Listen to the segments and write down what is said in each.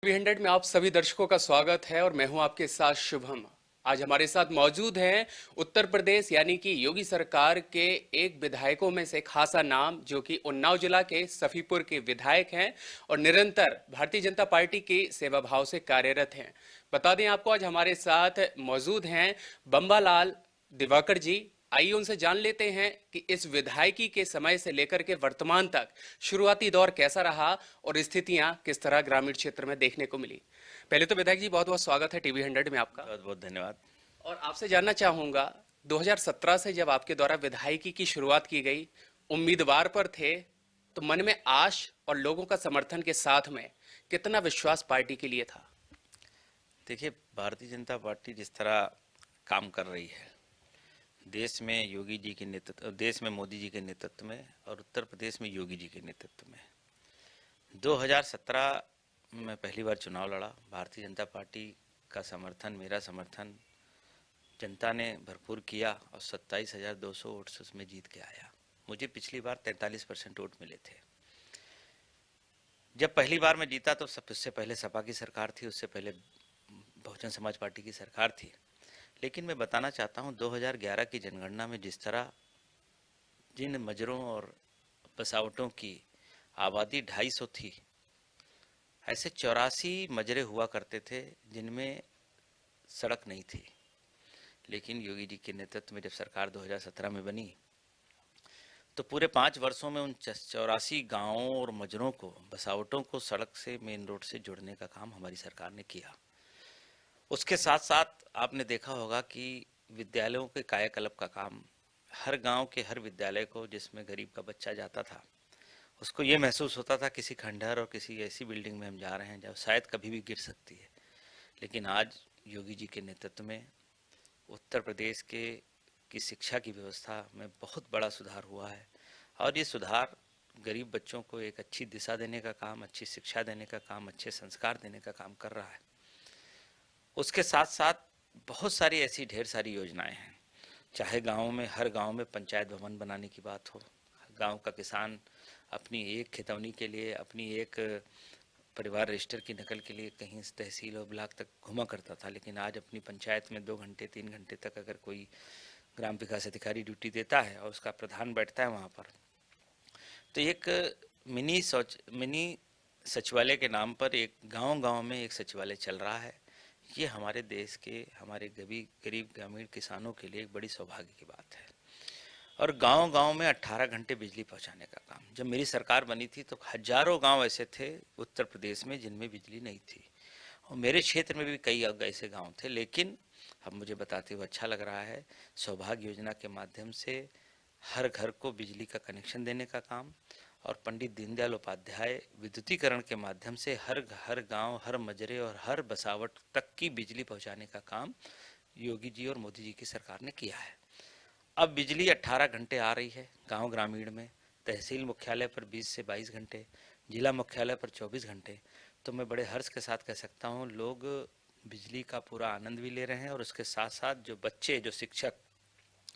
TV 100 में आप सभी दर्शकों का स्वागत है और मैं हूं आपके साथ शुभम। आज हमारे साथ मौजूद हैं उत्तर प्रदेश यानी कि योगी सरकार के एक विधायकों में से खासा नाम जो कि उन्नाव जिला के सफीपुर के विधायक हैं और निरंतर भारतीय जनता पार्टी की सेवा भाव से कार्यरत हैं। बता दें आपको आज हमारे साथ मौजूद हैं बम्बालाल दिवाकर जी। आइए उनसे जान लेते हैं कि इस विधायकी के समय से लेकर के वर्तमान तक शुरुआती दौर कैसा रहा और स्थितियां किस तरह ग्रामीण क्षेत्र में देखने को मिली। पहले तो विधायक जी बहुत बहुत स्वागत है टीवी 100 में आपका। बहुत बहुत धन्यवाद। और आपसे जानना चाहूंगा 2017 से जब आपके द्वारा विधायकी की शुरुआत की गई, उम्मीदवार पर थे तो मन में आश और लोगों का समर्थन के साथ में कितना विश्वास पार्टी के लिए था? देखिए, भारतीय जनता पार्टी जिस तरह काम कर रही है देश में योगी जी के नेतृत्व, देश में मोदी जी के नेतृत्व में और उत्तर प्रदेश में योगी जी के नेतृत्व में 2017 में पहली बार चुनाव लड़ा। भारतीय जनता पार्टी का समर्थन, मेरा समर्थन जनता ने भरपूर किया और 27,200 वोट से उसमें जीत के आया। मुझे पिछली बार 43% वोट मिले थे। जब पहली बार मैं जीता तो उससे पहले सपा की सरकार थी, उससे पहले बहुजन समाज पार्टी की सरकार थी। लेकिन मैं बताना चाहता हूं 2011 की जनगणना में जिस तरह जिन मजरों और बसावटों की आबादी 250 थी, ऐसे 84 मजरे हुआ करते थे जिनमें सड़क नहीं थी। लेकिन योगी जी के नेतृत्व में जब सरकार 2017 में बनी तो पूरे 5 वर्षों में उन 84 गांवों और मजरों को, बसावटों को सड़क से, मेन रोड से जोड़ने का काम हमारी सरकार ने किया। उसके साथ साथ आपने देखा होगा कि विद्यालयों के कायाकल्प का काम, हर गांव के हर विद्यालय को जिसमें गरीब का बच्चा जाता था उसको ये महसूस होता था किसी खंडहर और किसी ऐसी बिल्डिंग में हम जा रहे हैं जो शायद कभी भी गिर सकती है। लेकिन आज योगी जी के नेतृत्व में उत्तर प्रदेश की शिक्षा की व्यवस्था में बहुत बड़ा सुधार हुआ है और ये सुधार गरीब बच्चों को एक अच्छी दिशा देने का काम, अच्छी शिक्षा देने का काम, अच्छे संस्कार देने का काम कर रहा है। उसके साथ साथ बहुत सारी ऐसी ढेर सारी योजनाएं हैं। चाहे गाँव में, हर गाँव में पंचायत भवन बनाने की बात हो, गाँव का किसान अपनी एक खितौनी के लिए, अपनी एक परिवार रजिस्टर की नकल के लिए कहीं तहसील और ब्लॉक तक घुमा करता था, लेकिन आज अपनी पंचायत में 2 घंटे 3 घंटे तक अगर कोई ग्राम विकास अधिकारी ड्यूटी देता है और उसका प्रधान बैठता है वहाँ पर, तो एक मिनी सचिवालय के नाम पर एक गांव-गांव में एक सचिवालय चल रहा है। ये हमारे देश के, हमारे गरीब ग्रामीण किसानों के लिए एक बड़ी सौभाग्य की बात है। और गांव-गांव में 18 घंटे बिजली पहुंचाने का काम। जब मेरी सरकार बनी थी तो हजारों गांव ऐसे थे उत्तर प्रदेश में जिनमें बिजली नहीं थी और मेरे क्षेत्र में भी कई ऐसे गांव थे। लेकिन अब मुझे बताते हुए अच्छा लग रहा है, सौभाग्य योजना के माध्यम से हर घर को बिजली का कनेक्शन देने का काम और पंडित दीनदयाल उपाध्याय विद्युतीकरण के माध्यम से हर गांव, हर मजरे और हर बसावट तक की बिजली पहुंचाने का काम योगी जी और मोदी जी की सरकार ने किया है। अब बिजली 18 घंटे आ रही है गांव ग्रामीण में, तहसील मुख्यालय पर 20 से 22 घंटे, जिला मुख्यालय पर 24 घंटे। तो मैं बड़े हर्ष के साथ कह सकता हूँ लोग बिजली का पूरा आनंद भी ले रहे हैं और उसके साथ साथ जो बच्चे, जो शिक्षक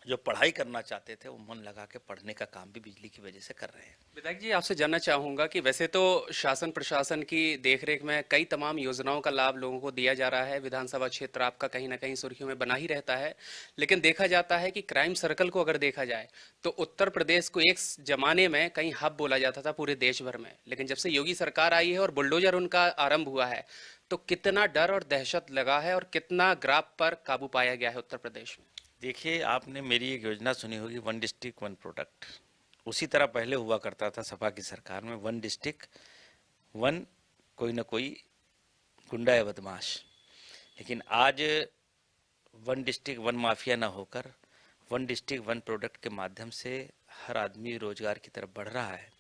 जो पढ़ाई करना चाहते थे वो मन लगा के पढ़ने का काम भी बिजली की वजह से कर रहे हैं। विधायक जी आपसे जानना चाहूंगा कि वैसे तो शासन प्रशासन की देखरेख में कई तमाम योजनाओं का लाभ लोगों को दिया जा रहा है, विधानसभा क्षेत्र आपका कहीं ना कहीं सुर्खियों में बना ही रहता है, लेकिन देखा जाता है कि क्राइम सर्कल को अगर देखा जाए तो उत्तर प्रदेश को एक जमाने में कहीं हब बोला जाता था पूरे देश भर में, लेकिन जब से योगी सरकार आई है और बुलडोजर उनका आरंभ हुआ है तो कितना डर और दहशत लगा है और कितना ग्राफ पर काबू पाया गया है उत्तर प्रदेश में? देखिए, आपने मेरी एक योजना सुनी होगी, 1 डिस्ट्रिक्ट 1 प्रोडक्ट। उसी तरह पहले हुआ करता था सपा की सरकार में, 1 डिस्ट्रिक्ट 1 कोई ना कोई गुंडा या बदमाश। लेकिन आज 1 डिस्ट्रिक्ट 1 माफिया ना होकर 1 डिस्ट्रिक्ट 1 प्रोडक्ट के माध्यम से हर आदमी रोजगार की तरफ बढ़ रहा है।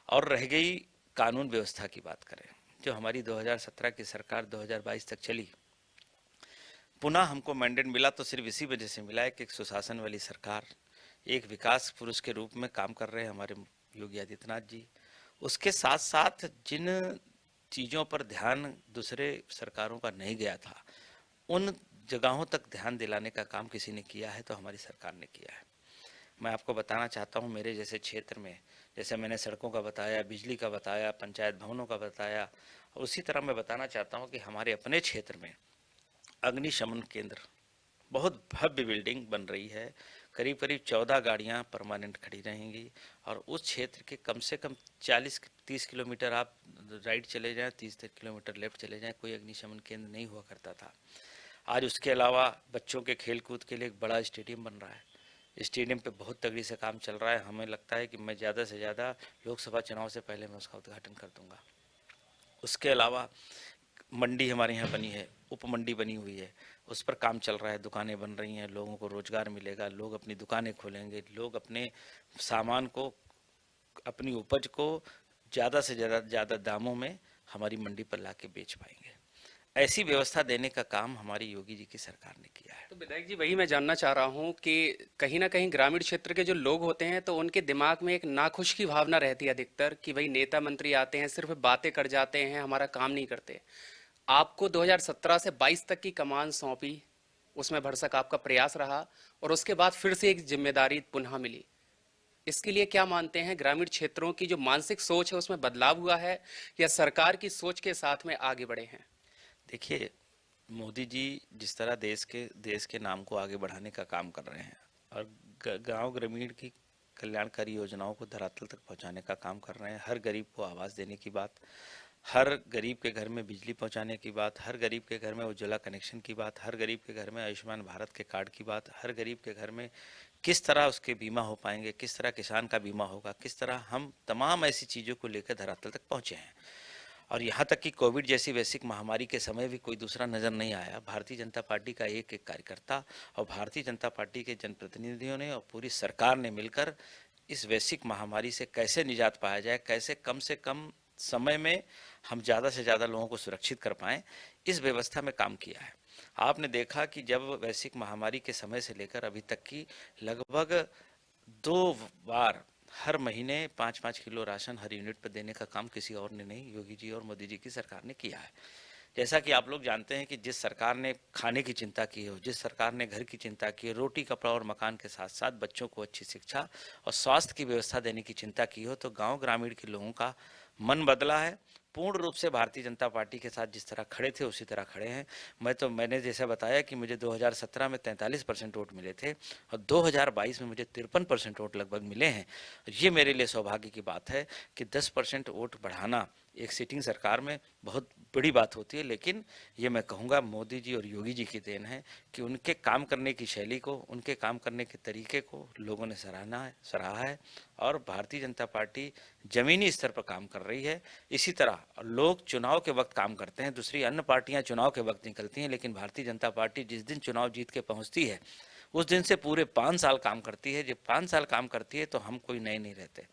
और रह गई कानून व्यवस्था की बात करें, जो हमारी 2017 की सरकार 2022 तक चली, पुनः हमको मैंडेट मिला तो सिर्फ इसी वजह से मिला है कि एक सुशासन वाली सरकार, एक विकास पुरुष के रूप में काम कर रहे हैं हमारे योगी आदित्यनाथ जी। उसके साथ साथ जिन चीज़ों पर ध्यान दूसरे सरकारों का नहीं गया था, उन जगहों तक ध्यान दिलाने का काम किसी ने किया है तो हमारी सरकार ने किया है। मैं आपको बताना चाहता हूँ, मेरे जैसे क्षेत्र में, जैसे मैंने सड़कों का बताया, बिजली का बताया, पंचायत भवनों का बताया उसी तरह मैं बताना चाहता हूँ कि हमारे अपने क्षेत्र में अग्निशमन केंद्र बहुत भव्य बिल्डिंग बन रही है। करीब करीब 14 गाड़ियां परमानेंट खड़ी रहेंगी और उस क्षेत्र के कम से कम 40-30 किलोमीटर आप राइट चले जाएं, 30 किलोमीटर लेफ्ट चले जाएं, कोई अग्निशमन केंद्र नहीं हुआ करता था। आज उसके अलावा बच्चों के खेल कूद के लिए एक बड़ा स्टेडियम बन रहा है। स्टेडियम पे बहुत तगड़ी से काम चल रहा है। हमें लगता है कि मैं ज़्यादा से ज़्यादा लोकसभा चुनाव से पहले मैं उसका उद्घाटन कर दूंगा। उसके अलावा मंडी हमारे यहाँ बनी है, उप मंडी बनी हुई है, उस पर काम चल रहा है, दुकानें बन रही हैं, लोगों को रोजगार मिलेगा, लोग अपनी दुकानें खोलेंगे, लोग अपने सामान को, अपनी उपज को ज़्यादा से ज़्यादा दामों में हमारी मंडी पर ला के बेच पाएंगे। ऐसी व्यवस्था देने का काम हमारी योगी जी की सरकार ने किया है। तो विधायक जी, वही मैं जानना चाह रहा हूँ कि कहीं ना कहीं ग्रामीण क्षेत्र के जो लोग होते हैं तो उनके दिमाग में एक नाखुश की भावना रहती है अधिकतर कि भाई नेता मंत्री आते हैं, सिर्फ बातें कर जाते हैं, हमारा काम नहीं करते। आपको 2017 से 22 तक की कमान सौंपी, उसमें भरसक आपका प्रयास रहा और उसके बाद फिर से एक जिम्मेदारी पुनः मिली। इसके लिए क्या मानते हैं, ग्रामीण क्षेत्रों की जो मानसिक सोच है उसमें बदलाव हुआ है या सरकार की सोच के साथ में आगे बढ़े हैं? देखिए, मोदी जी जिस तरह देश के नाम को आगे बढ़ाने का काम कर रहे हैं और गांव ग्रामीण की कल्याणकारी योजनाओं को धरातल तक पहुंचाने का काम कर रहे हैं, हर गरीब को आवास देने की बात, हर गरीब के घर में बिजली पहुंचाने की बात, हर गरीब के घर में उज्ज्वला कनेक्शन की बात, हर गरीब के घर में आयुष्मान भारत के कार्ड की बात, हर गरीब के घर में किस तरह उसके बीमा हो पाएंगे, किस तरह किसान का बीमा होगा, किस तरह हम तमाम ऐसी चीज़ों को लेकर धरातल तक पहुंचे हैं। और यहाँ तक कि कोविड जैसी वैश्विक महामारी के समय भी कोई दूसरा नज़र नहीं आया। भारतीय जनता पार्टी का एक एक कार्यकर्ता और भारतीय जनता पार्टी के जनप्रतिनिधियों ने और पूरी सरकार ने मिलकर इस वैश्विक महामारी से कैसे निजात पाया जाए, कैसे कम से कम समय में हम ज़्यादा से ज़्यादा लोगों को सुरक्षित कर पाएँ, इस व्यवस्था में काम किया है। आपने देखा कि जब वैश्विक महामारी के समय से लेकर अभी तक की लगभग 2 बार हर महीने 5-5 किलो राशन हर यूनिट पर देने का काम किसी और ने नहीं, योगी जी और मोदी जी की सरकार ने किया है। जैसा कि आप लोग जानते हैं कि जिस सरकार ने खाने की चिंता की हो, जिस सरकार ने घर की चिंता की है, रोटी कपड़ा और मकान के साथ साथ बच्चों को अच्छी शिक्षा और स्वास्थ्य की व्यवस्था देने की चिंता की हो, तो गांव ग्रामीण के लोगों का मन बदला है। पूर्ण रूप से भारतीय जनता पार्टी के साथ जिस तरह खड़े थे उसी तरह खड़े हैं। मैंने जैसा बताया कि मुझे 2017 में 43% वोट मिले थे और 2022 में मुझे 53% वोट लगभग मिले हैं। ये मेरे लिए सौभाग्य की बात है कि 10% वोट बढ़ाना एक सिटिंग सरकार में बहुत बड़ी बात होती है, लेकिन ये मैं कहूँगा मोदी जी और योगी जी की देन है कि उनके काम करने की शैली को, उनके काम करने के तरीके को लोगों ने सराहा है और भारतीय जनता पार्टी जमीनी स्तर पर काम कर रही है। इसी तरह लोग चुनाव के वक्त काम करते हैं, दूसरी अन्य पार्टियां चुनाव के वक्त निकलती हैं, लेकिन भारतीय जनता पार्टी जिस दिन चुनाव जीत के पहुंचती है उस दिन से पूरे 5 साल काम करती है। जब 5 साल काम करती है तो हम कोई नए नहीं रहते,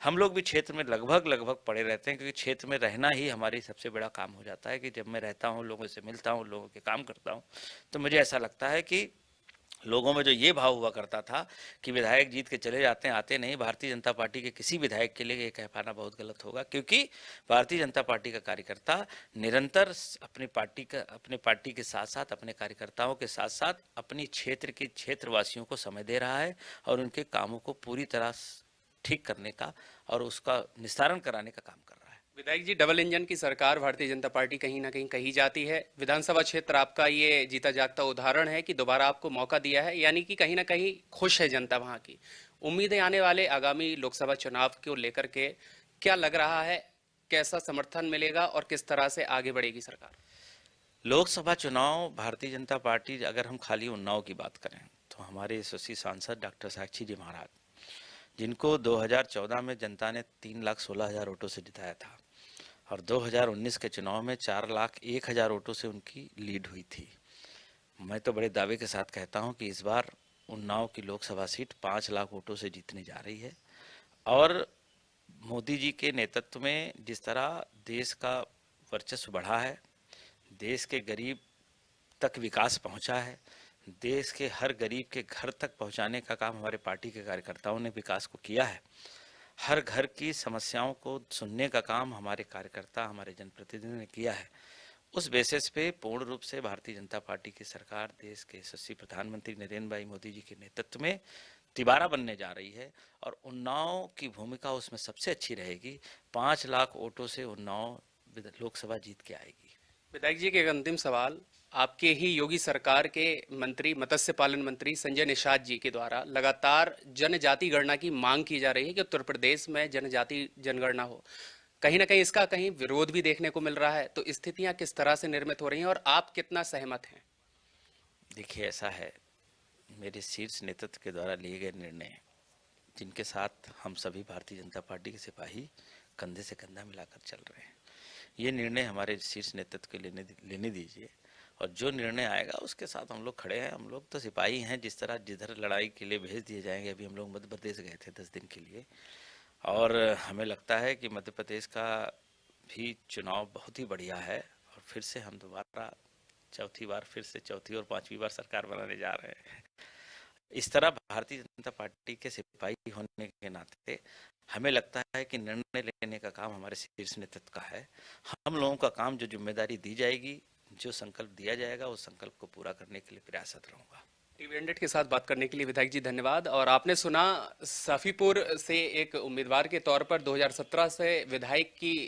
हम लोग भी क्षेत्र में लगभग पड़े रहते हैं, क्योंकि क्षेत्र में रहना ही हमारी सबसे बड़ा काम हो जाता है कि जब मैं रहता हूँ, लोगों से मिलता हूँ, लोगों के काम करता हूँ, तो मुझे ऐसा लगता है कि लोगों में जो ये भाव हुआ करता था कि विधायक जीत के चले जाते हैं, आते नहीं, भारतीय जनता पार्टी के किसी विधायक के लिए ये कह पाना बहुत गलत होगा, क्योंकि भारतीय जनता पार्टी का कार्यकर्ता निरंतर अपनी पार्टी के साथ साथ, अपने कार्यकर्ताओं के साथ साथ अपनी क्षेत्र के क्षेत्रवासियों को समय दे रहा है और उनके कामों को पूरी तरह ठीक करने का और उसका निस्तारण कराने का काम कर रहा है। विधायक जी, डबल इंजन की सरकार भारतीय जनता पार्टी कहीं ना कहीं कही जाती है। विधानसभा क्षेत्र आपका ये जीता जागता उदाहरण है कि दोबारा आपको मौका दिया है, यानी कि कहीं ना कहीं खुश है जनता वहां की। उम्मीदें आने वाले आगामी लोकसभा चुनाव को लेकर के क्या लग रहा है, कैसा समर्थन मिलेगा और किस तरह से आगे बढ़ेगी सरकार? लोकसभा चुनाव भारतीय जनता पार्टी, अगर हम खाली उन्नाव की बात करें तो हमारे यशस्वी सांसद डॉक्टर साक्षी जी महाराज, जिनको 2014 में जनता ने 3,16,000 वोटों से जिताया था और 2019 के चुनाव में 4,01,000 वोटों से उनकी लीड हुई थी। मैं तो बड़े दावे के साथ कहता हूं कि इस बार उन्नाव की लोकसभा सीट 5 लाख वोटों से जीतने जा रही है और मोदी जी के नेतृत्व में जिस तरह देश का वर्चस्व बढ़ा है, देश के गरीब तक विकास पहुंचा है, देश के हर गरीब के घर तक पहुंचाने का काम हमारे पार्टी के कार्यकर्ताओं ने विकास को किया है, हर घर की समस्याओं को सुनने का काम हमारे कार्यकर्ता, हमारे जनप्रतिनिधियों ने किया है, उस बेसिस पे पूर्ण रूप से भारतीय जनता पार्टी की सरकार देश के यशस्वी प्रधानमंत्री नरेंद्र भाई मोदी जी के नेतृत्व में तिबारा बनने जा रही है और उन्नाव की भूमिका उसमें सबसे अच्छी रहेगी। 5 लाख वोटों से उन्नाव लोकसभा जीत के आएगी। विधायक जी के एक अंतिम सवाल, आपके ही योगी सरकार के मंत्री मत्स्य पालन मंत्री संजय निषाद जी के द्वारा लगातार जनजाति गणना की मांग की जा रही है कि उत्तर प्रदेश में जनजाति जनगणना हो। कहीं ना कहीं इसका कहीं विरोध भी देखने को मिल रहा है, तो स्थितियां किस तरह से निर्मित हो रही हैं और आप कितना सहमत हैं? देखिए, ऐसा है, मेरे शीर्ष नेतृत्व के द्वारा लिए गए निर्णय, जिनके साथ हम सभी भारतीय जनता पार्टी के सिपाही कंधे से कंधा मिलाकर चल रहे हैं, ये निर्णय हमारे शीर्ष नेतृत्व के लेने दीजिए, और जो निर्णय आएगा उसके साथ हम लोग खड़े हैं। हम लोग तो सिपाही हैं, जिस तरह जिधर लड़ाई के लिए भेज दिए जाएंगे। अभी हम लोग मध्य प्रदेश गए थे 10 दिन के लिए, और हमें लगता है कि मध्य प्रदेश का भी चुनाव बहुत ही बढ़िया है, और फिर से हम दोबारा चौथी और पांचवी बार सरकार बनाने जा रहे हैं। इस तरह भारतीय जनता पार्टी के सिपाही होने के नाते हमें लगता है कि निर्णय लेने का काम हमारे शीर्ष नेतृत्व का है। हम लोगों का काम, जो जिम्मेदारी दी जाएगी, जो संकल्प दिया जाएगा, उस संकल्प को पूरा करने के लिए प्रयासरत रहूंगा। टीवी 100 के साथ बात करने के लिए विधायक जी धन्यवाद। और आपने सुना, सफीपुर से एक उम्मीदवार के तौर पर 2017 से विधायक की